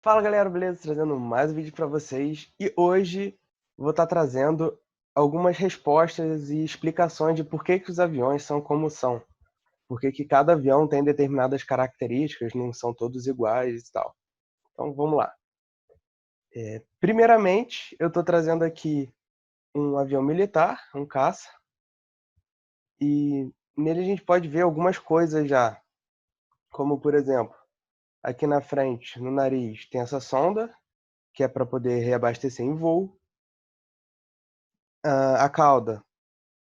Fala galera, beleza? Trazendo mais um vídeo para vocês e hoje vou estar trazendo algumas respostas e explicações de por que os aviões são como são. Por que cada avião tem determinadas características, não são todos iguais e tal. Então vamos lá. Primeiramente, eu estou trazendo aqui um avião militar, um caça, e nele a gente pode ver algumas coisas já, como por exemplo, aqui na frente, no nariz, tem essa sonda, que é para poder reabastecer em voo. A cauda.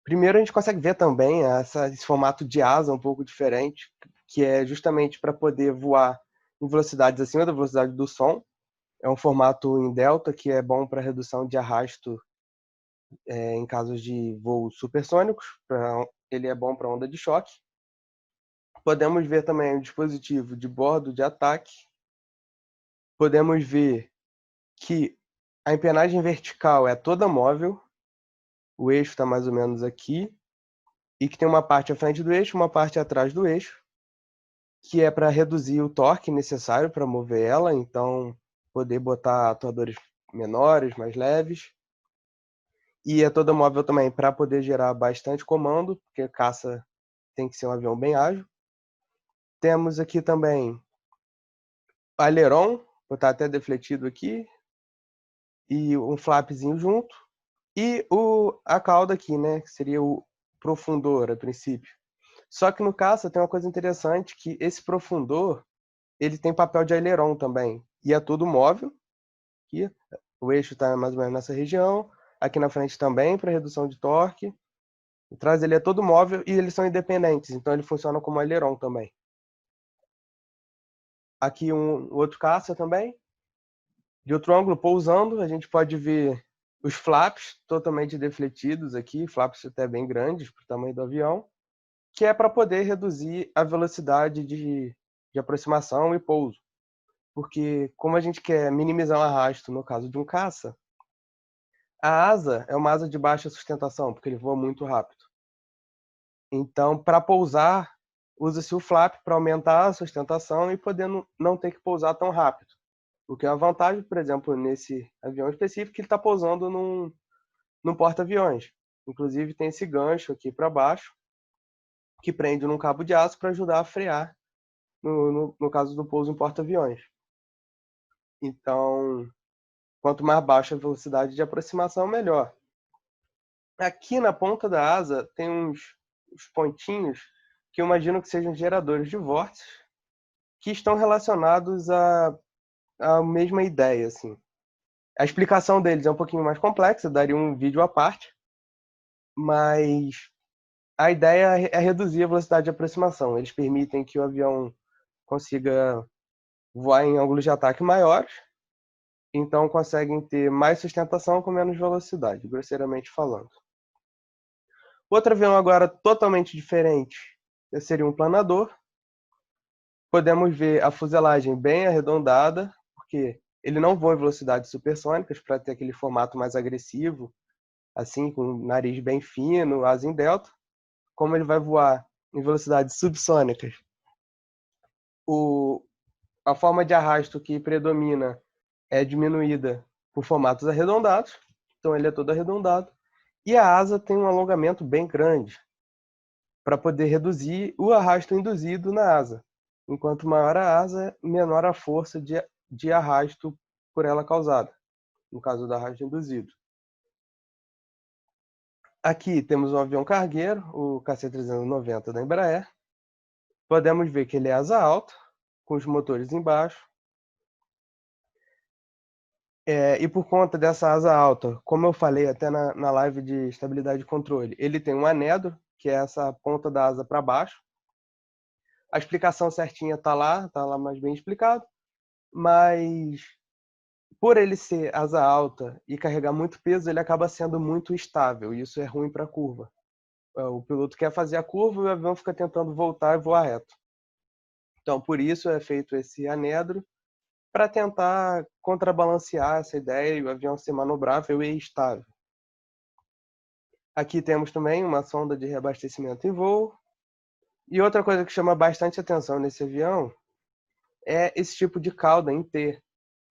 Primeiro a gente consegue ver também esse formato de asa um pouco diferente, que é justamente para poder voar em velocidades acima da velocidade do som. É um formato em delta que é bom para redução de arrasto em casos de voos supersônicos. Ele é bom para onda de choque. Podemos ver também o dispositivo de bordo de ataque. Podemos ver que a empenagem vertical é toda móvel. O eixo está mais ou menos aqui. E que tem uma parte à frente do eixo, uma parte atrás do eixo, que é para reduzir o torque necessário para mover ela, então poder botar atuadores menores, mais leves. E é toda móvel também para poder gerar bastante comando, porque caça tem que ser um avião bem ágil. Temos aqui também aileron, vou estar até defletido aqui, e um flapzinho junto. E a cauda aqui, né, que seria o profundor a princípio. Só que no caça tem uma coisa interessante, que esse profundor ele tem papel de aileron também. E é tudo móvel. Aqui, o eixo está mais ou menos nessa região. Aqui na frente também, para redução de torque. O trás ele é todo móvel e eles são independentes, então ele funciona como aileron também. Aqui um outro caça também. De outro ângulo, pousando, a gente pode ver os flaps totalmente defletidos aqui, flaps até bem grandes para o tamanho do avião, que é para poder reduzir a velocidade de aproximação e pouso. Porque como a gente quer minimizar o arrasto no caso de um caça, a asa é uma asa de baixa sustentação, porque ele voa muito rápido. Então, para pousar, usa-se o flap para aumentar a sustentação e poder não ter que pousar tão rápido. O que é uma vantagem, por exemplo, nesse avião específico, que ele está pousando num porta-aviões. Inclusive tem esse gancho aqui para baixo, que prende num cabo de aço para ajudar a frear no caso do pouso em porta-aviões. Então, quanto mais baixa a velocidade de aproximação, melhor. Aqui na ponta da asa tem uns pontinhos que eu imagino que sejam geradores de vórtices que estão relacionados à mesma ideia, assim. A explicação deles é um pouquinho mais complexa, daria um vídeo à parte, mas a ideia é reduzir a velocidade de aproximação. Eles permitem que o avião consiga voar em ângulos de ataque maiores, então conseguem ter mais sustentação com menos velocidade, grosseiramente falando. Outro avião agora totalmente diferente seria um planador. Podemos ver a fuselagem bem arredondada, porque ele não voa em velocidades supersônicas para ter aquele formato mais agressivo, assim, com o nariz bem fino, asa em delta. Como ele vai voar em velocidades subsônicas, a forma de arrasto que predomina é diminuída por formatos arredondados, então ele é todo arredondado. E a asa tem um alongamento bem grande, para poder reduzir o arrasto induzido na asa. Enquanto maior a asa, menor a força de arrasto por ela causada, no caso do arrasto induzido. Aqui temos um avião cargueiro, o KC-390 da Embraer. Podemos ver que ele é asa alta, com os motores embaixo. E por conta dessa asa alta, como eu falei até na live de estabilidade e controle, ele tem um anédro, que é essa ponta da asa para baixo. A explicação certinha está lá mais bem explicado, mas por ele ser asa alta e carregar muito peso, ele acaba sendo muito instável, e isso é ruim para a curva. O piloto quer fazer a curva e o avião fica tentando voltar e voar reto. Então, por isso é feito esse anedro, para tentar contrabalancear essa ideia e o avião ser manobrável e estável. Aqui temos também uma sonda de reabastecimento em voo. E outra coisa que chama bastante atenção nesse avião é esse tipo de cauda em T.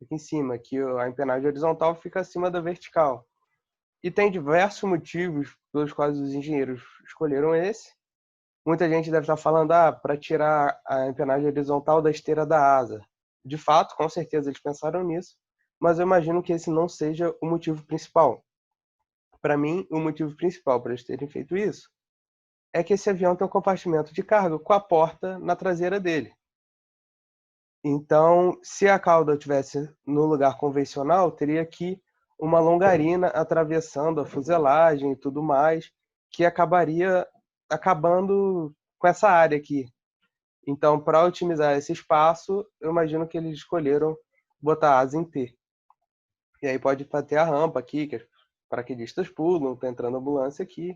aqui em cima, que a empenagem horizontal fica acima da vertical. E tem diversos motivos pelos quais os engenheiros escolheram esse. Muita gente deve estar falando, para tirar a empenagem horizontal da esteira da asa. De fato, com certeza eles pensaram nisso, mas eu imagino que esse não seja o motivo principal. Para mim, o motivo principal para eles terem feito isso é que esse avião tem um compartimento de carga com a porta na traseira dele. Então, se a cauda tivesse no lugar convencional, teria que uma longarina atravessando a fuselagem e tudo mais, que acabaria acabando com essa área aqui. Então, para otimizar esse espaço, eu imagino que eles escolheram botar a asa em T. E aí pode ter a rampa aqui, que os paraquedistas pulam, tá entrando ambulância aqui.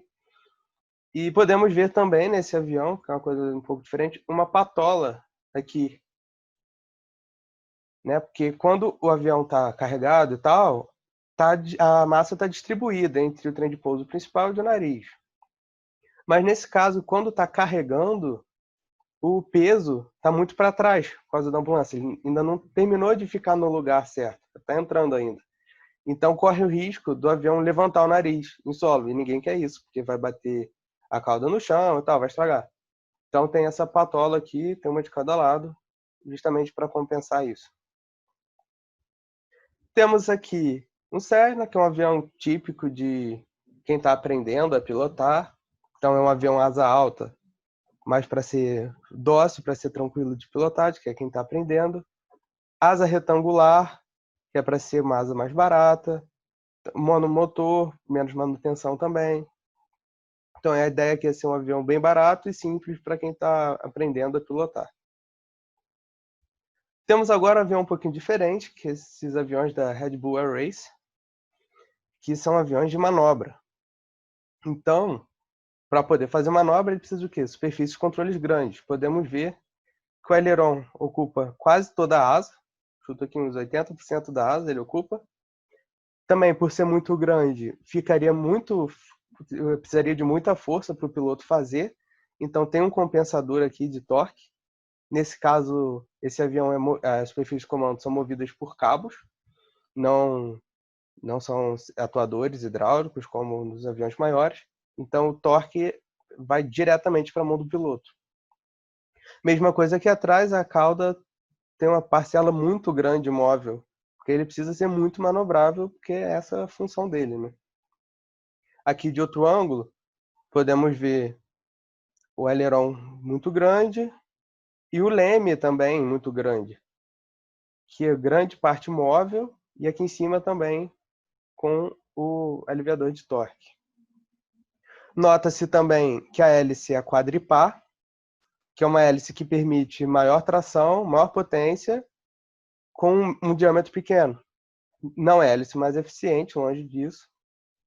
E podemos ver também nesse avião, que é uma coisa um pouco diferente, uma patola aqui, né? Porque quando o avião está carregado e tal, a massa está distribuída entre o trem de pouso principal e o nariz. Mas nesse caso, quando está carregando, o peso está muito para trás por causa da ambulância. Ele ainda não terminou de ficar no lugar certo, está entrando ainda. Então corre o risco do avião levantar o nariz em solo, e ninguém quer isso, porque vai bater a cauda no chão e tal, vai estragar. Então tem essa patola aqui, tem uma de cada lado, justamente para compensar isso. Temos aqui um Cessna, que é um avião típico de quem está aprendendo a pilotar. Então é um avião asa alta, mas para ser dócil, para ser tranquilo de pilotagem, que é quem está aprendendo. Asa retangular, que é para ser uma asa mais barata. Monomotor, menos manutenção também. Então a ideia aqui é ser um avião bem barato e simples para quem está aprendendo a pilotar. Temos agora um avião um pouquinho diferente, que é esses aviões da Red Bull Air Race, que são aviões de manobra. Então, para poder fazer manobra, ele precisa do quê? Superfícies de controles grandes. Podemos ver que o aileron ocupa quase toda a asa, chuto aqui uns 80% da asa ele ocupa. Também, por ser muito grande, precisaria de muita força para o piloto fazer. Então tem um compensador aqui de torque. Nesse caso, esse avião as superfícies de comando são movidas por cabos, não são atuadores hidráulicos como nos aviões maiores. Então o torque vai diretamente para a mão do piloto. Mesma coisa aqui atrás, a cauda tem uma parcela muito grande móvel, porque ele precisa ser muito manobrável, porque é essa a função dele, né? Aqui de outro ângulo, podemos ver o aileron muito grande e o leme também muito grande, que é grande parte móvel, e aqui em cima também com o aliviador de torque. Nota-se também que a hélice é quadripar, que é uma hélice que permite maior tração, maior potência, com um diâmetro pequeno. Não é hélice mais eficiente, longe disso,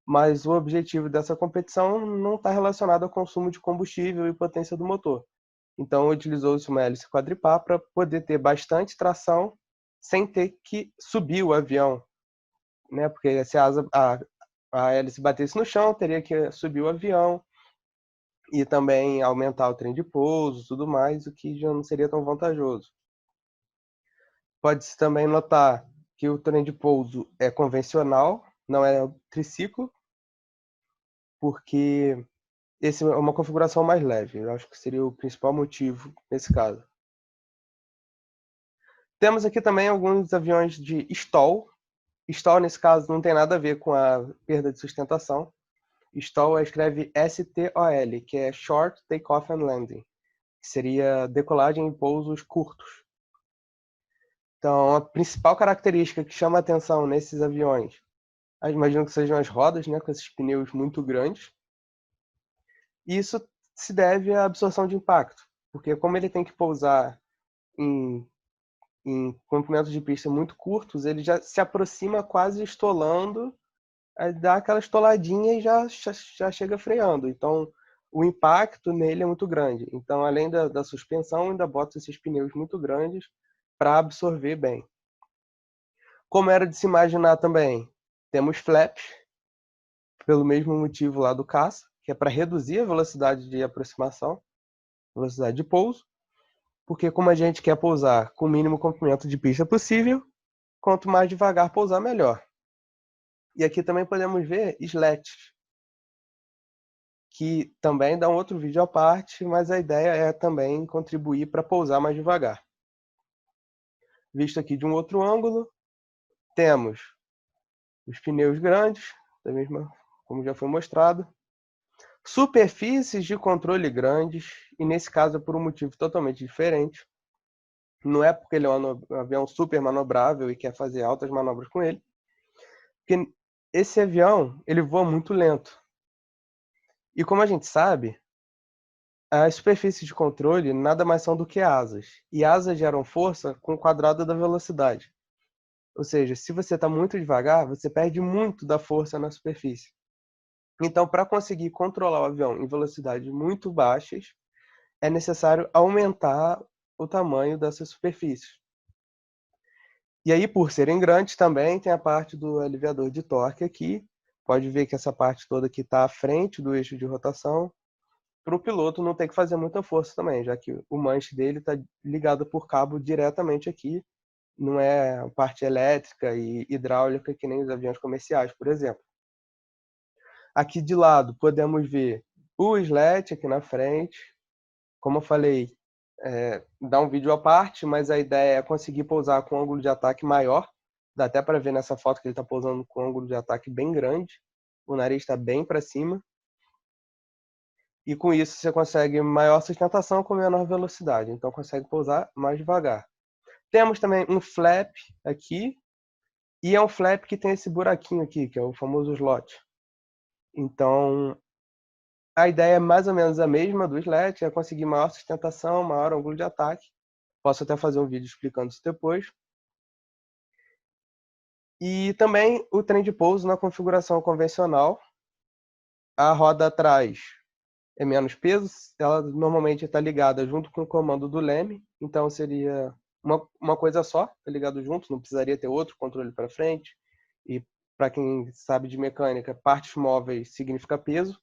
mas o objetivo dessa competição não está relacionado ao consumo de combustível e potência do motor. Então, utilizou-se uma hélice quadripar para poder ter bastante tração sem ter que subir o avião, né? Porque se a hélice batesse no chão, teria que subir o avião e também aumentar o trem de pouso e tudo mais, o que já não seria tão vantajoso. Pode-se também notar que o trem de pouso é convencional, não é triciclo, porque essa é uma configuração mais leve. Eu acho que seria o principal motivo nesse caso. Temos aqui também alguns aviões de stall. Stall, nesse caso, não tem nada a ver com a perda de sustentação. Stall escreve STOL, que é Short Takeoff and Landing, que seria decolagem em pousos curtos. Então, a principal característica que chama a atenção nesses aviões, imagino que sejam as rodas, né, com esses pneus muito grandes. E isso se deve à absorção de impacto, porque como ele tem que pousar em comprimentos de pista muito curtos, ele já se aproxima quase estolando, aí dá aquela estoladinha e já chega freando. Então, o impacto nele é muito grande. Então, além da suspensão, ainda bota esses pneus muito grandes para absorver bem. Como era de se imaginar também, temos flaps, pelo mesmo motivo lá do caça, que é para reduzir a velocidade de aproximação, velocidade de pouso, porque como a gente quer pousar com o mínimo comprimento de pista possível, quanto mais devagar pousar, melhor. E aqui também podemos ver slats, que também dá um outro vídeo à parte, mas a ideia é também contribuir para pousar mais devagar. Visto aqui de um outro ângulo, temos os pneus grandes, da mesma como já foi mostrado, superfícies de controle grandes, e nesse caso é por um motivo totalmente diferente. Não é porque ele é um avião super manobrável e quer fazer altas manobras com ele, porque esse avião ele voa muito lento. E como a gente sabe, as superfícies de controle nada mais são do que asas. E asas geram força com o quadrado da velocidade. Ou seja, se você está muito devagar, você perde muito da força na superfície. Então, para conseguir controlar o avião em velocidades muito baixas, é necessário aumentar o tamanho dessas superfícies. E aí, por serem grandes, também tem a parte do aliviador de torque aqui. Pode ver que essa parte toda aqui está à frente do eixo de rotação, para o piloto não ter que fazer muita força também, já que o manche dele está ligado por cabo diretamente aqui, não é parte elétrica e hidráulica que nem os aviões comerciais, por exemplo. Aqui de lado podemos ver o slat aqui na frente. Como eu falei, dá um vídeo à parte, mas a ideia é conseguir pousar com um ângulo de ataque maior. Dá até para ver nessa foto que ele está pousando com um ângulo de ataque bem grande. O nariz está bem para cima. E com isso você consegue maior sustentação com menor velocidade. Então consegue pousar mais devagar. Temos também um flap aqui. E é um flap que tem esse buraquinho aqui, que é o famoso slot. Então, a ideia é mais ou menos a mesma do slat, é conseguir maior sustentação, maior ângulo de ataque. Posso até fazer um vídeo explicando isso depois. E também o trem de pouso na configuração convencional. A roda atrás é menos peso, ela normalmente está ligada junto com o comando do leme, então seria uma coisa só, tá ligado junto, não precisaria ter outro controle para frente. E para quem sabe de mecânica, partes móveis significa peso.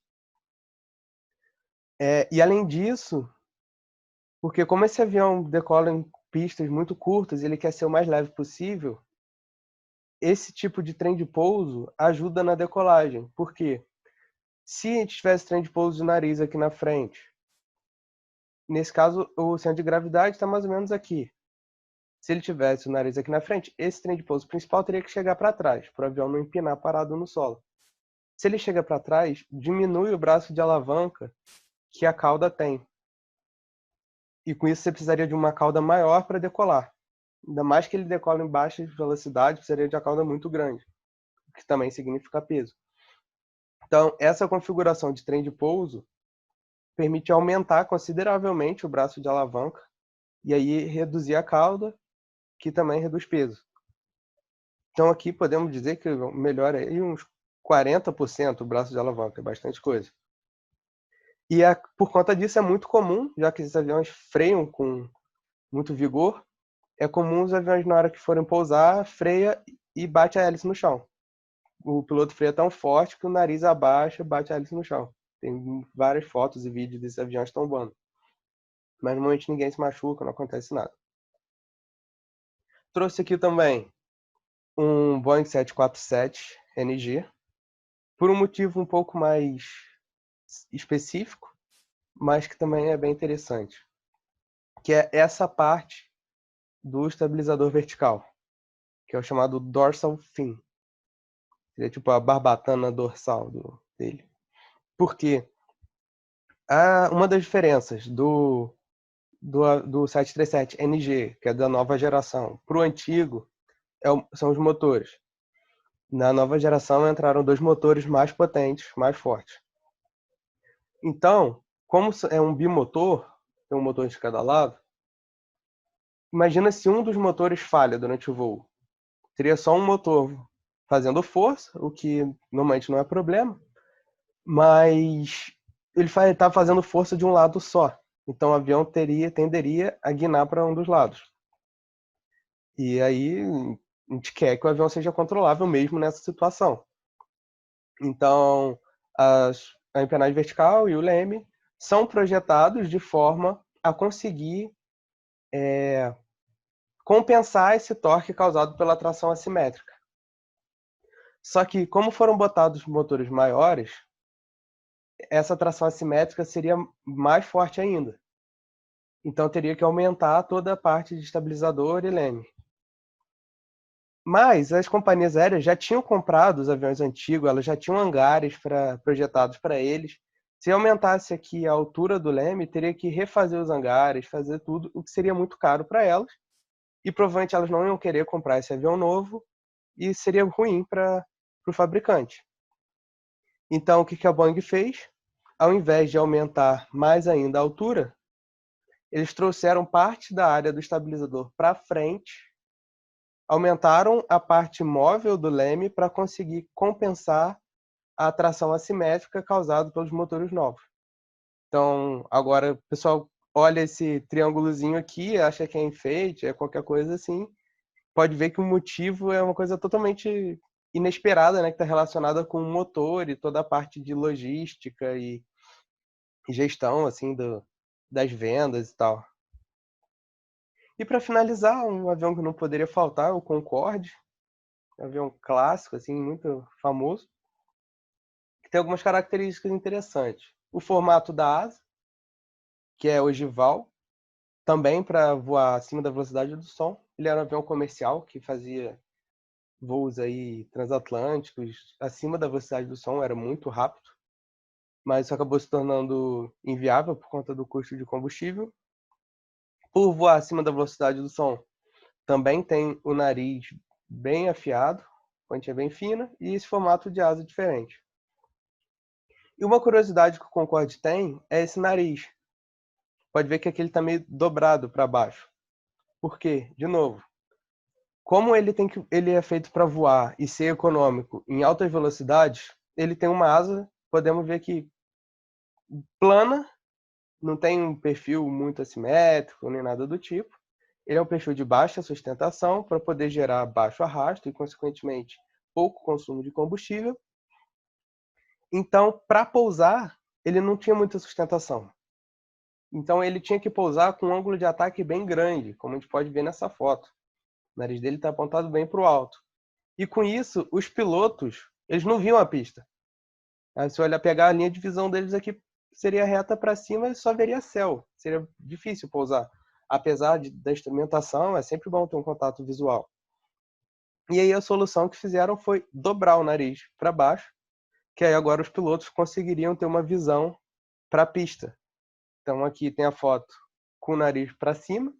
E além disso, porque como esse avião decola em pistas muito curtas e ele quer ser o mais leve possível, esse tipo de trem de pouso ajuda na decolagem. Por quê? Se a gente tivesse trem de pouso de nariz aqui na frente, nesse caso o centro de gravidade está mais ou menos aqui. Se ele tivesse o nariz aqui na frente, esse trem de pouso principal teria que chegar para trás, para o avião não empinar parado no solo. Se ele chega para trás, diminui o braço de alavanca que a cauda tem. E com isso você precisaria de uma cauda maior para decolar. Ainda mais que ele decola em baixa velocidade, precisaria de uma cauda muito grande, o que também significa peso. Então, essa configuração de trem de pouso permite aumentar consideravelmente o braço de alavanca e aí reduzir a cauda, que também reduz peso. Então, aqui podemos dizer que melhora aí uns 40% o braço de alavanca, é bastante coisa. E por conta disso é muito comum, já que esses aviões freiam com muito vigor, é comum os aviões, na hora que forem pousar, freia e bate a hélice no chão. O piloto freia tão forte que o nariz abaixa, bate a hélice no chão. Tem várias fotos e vídeos desses aviões tombando. Mas normalmente ninguém se machuca, não acontece nada. Trouxe aqui também um Boeing 747 NG, por um motivo um pouco mais específico, mas que também é bem interessante, que é essa parte do estabilizador vertical, que é o chamado dorsal fin. Seria tipo a barbatana dorsal dele. Por quê? Uma das diferenças do 737 NG, que é da nova geração, para o antigo, são os motores. Na nova geração entraram dois motores mais potentes, mais fortes. Então, como é um bimotor, tem um motor de cada lado, imagina se um dos motores falha durante o voo. Teria só um motor fazendo força, o que normalmente não é problema, mas ele está fazendo força de um lado só. Então o avião tenderia a guinar para um dos lados. E aí a gente quer que o avião seja controlável mesmo nessa situação. Então a empennagem vertical e o leme são projetados de forma a conseguir compensar esse torque causado pela tração assimétrica. Só que, como foram botados motores maiores, essa tração assimétrica seria mais forte ainda. Então teria que aumentar toda a parte de estabilizador e leme. Mas as companhias aéreas já tinham comprado os aviões antigos, elas já tinham hangares projetados para eles. Se aumentasse aqui a altura do leme, teria que refazer os hangares, fazer tudo, o que seria muito caro para elas. E provavelmente elas não iam querer comprar esse avião novo e seria ruim para o fabricante. Então, o que a Boeing fez? Ao invés de aumentar mais ainda a altura, eles trouxeram parte da área do estabilizador para frente, aumentaram a parte móvel do leme para conseguir compensar a tração assimétrica causada pelos motores novos. Então, agora o pessoal olha esse triângulozinho aqui, acha que é enfeite, é qualquer coisa assim. Pode ver que o motivo é uma coisa totalmente inesperada, né, que está relacionada com o motor e toda a parte de logística e gestão assim das vendas e tal. E para finalizar, um avião que não poderia faltar, o Concorde, um avião clássico, assim, muito famoso, que tem algumas características interessantes. O formato da asa, que é ogival, também para voar acima da velocidade do som. Ele era um avião comercial que fazia voos aí transatlânticos acima da velocidade do som, era muito rápido, mas isso acabou se tornando inviável por conta do custo de combustível. Por voar acima da velocidade do som, também tem o nariz bem afiado, pontinha bem fina, e esse formato de asa diferente. E uma curiosidade que o Concorde tem é esse nariz. Pode ver que aqui ele está meio dobrado para baixo. Por quê? De novo, como ele é feito para voar e ser econômico em altas velocidades, ele tem uma asa, podemos ver que plana, não tem um perfil muito assimétrico nem nada do tipo. Ele é um perfil de baixa sustentação para poder gerar baixo arrasto e, consequentemente, pouco consumo de combustível. Então, para pousar, ele não tinha muita sustentação. Então, ele tinha que pousar com um ângulo de ataque bem grande, como a gente pode ver nessa foto. O nariz dele está apontado bem para o alto. E com isso, os pilotos, eles não viam a pista. Se olhar, pegar a linha de visão deles aqui, seria reta para cima e só veria céu. Seria difícil pousar. Apesar da instrumentação, é sempre bom ter um contato visual. E aí a solução que fizeram foi dobrar o nariz para baixo, que aí agora os pilotos conseguiriam ter uma visão para a pista. Então aqui tem a foto com o nariz para cima,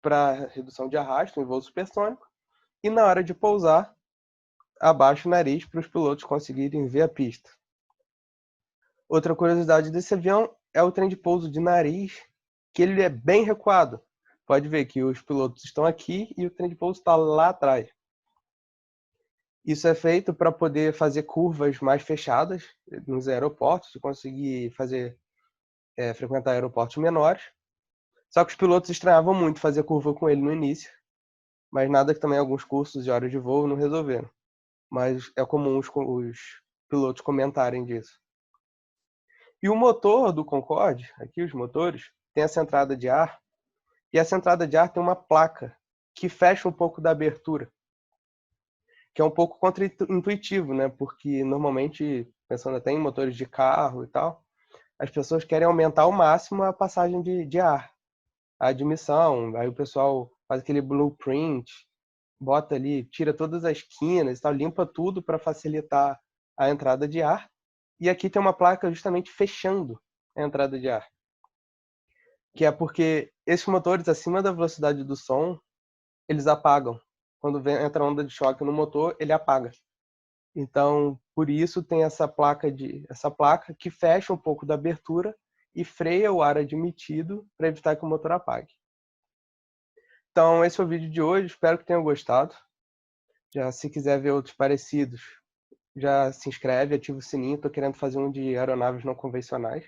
para redução de arrasto em voo supersônico, e na hora de pousar, abaixa o nariz para os pilotos conseguirem ver a pista. Outra curiosidade desse avião é o trem de pouso de nariz, que ele é bem recuado. Pode ver que os pilotos estão aqui e o trem de pouso está lá atrás. Isso é feito para poder fazer curvas mais fechadas nos aeroportos e conseguir frequentar aeroportos menores. Só que os pilotos estranhavam muito fazer curva com ele no início, mas nada que também alguns cursos de horas de voo não resolveram. Mas é comum os pilotos comentarem disso. E o motor do Concorde, aqui os motores, tem essa entrada de ar, e essa entrada de ar tem uma placa que fecha um pouco da abertura, que é um pouco contra-intuitivo, né? Porque normalmente, pensando até em motores de carro e tal, as pessoas querem aumentar ao máximo a passagem de ar, a admissão, aí o pessoal faz aquele blueprint, bota ali, tira todas as quinas, tal, limpa tudo para facilitar a entrada de ar. E aqui tem uma placa justamente fechando a entrada de ar, que é porque esses motores acima da velocidade do som, eles apagam. Quando entra onda de choque no motor, ele apaga. Então, por isso tem essa placa que fecha um pouco da abertura e freia o ar admitido para evitar que o motor apague. Então, esse foi o vídeo de hoje, espero que tenham gostado. Já se quiser ver outros parecidos, já se inscreve, ativa o sininho, estou querendo fazer um de aeronaves não convencionais.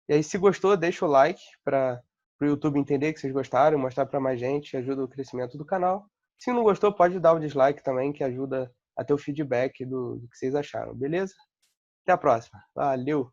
E aí, se gostou, deixa o like para o YouTube entender que vocês gostaram, mostrar para mais gente, ajuda o crescimento do canal. Se não gostou, pode dar o dislike também, que ajuda a ter o feedback do que vocês acharam, beleza? Até a próxima. Valeu!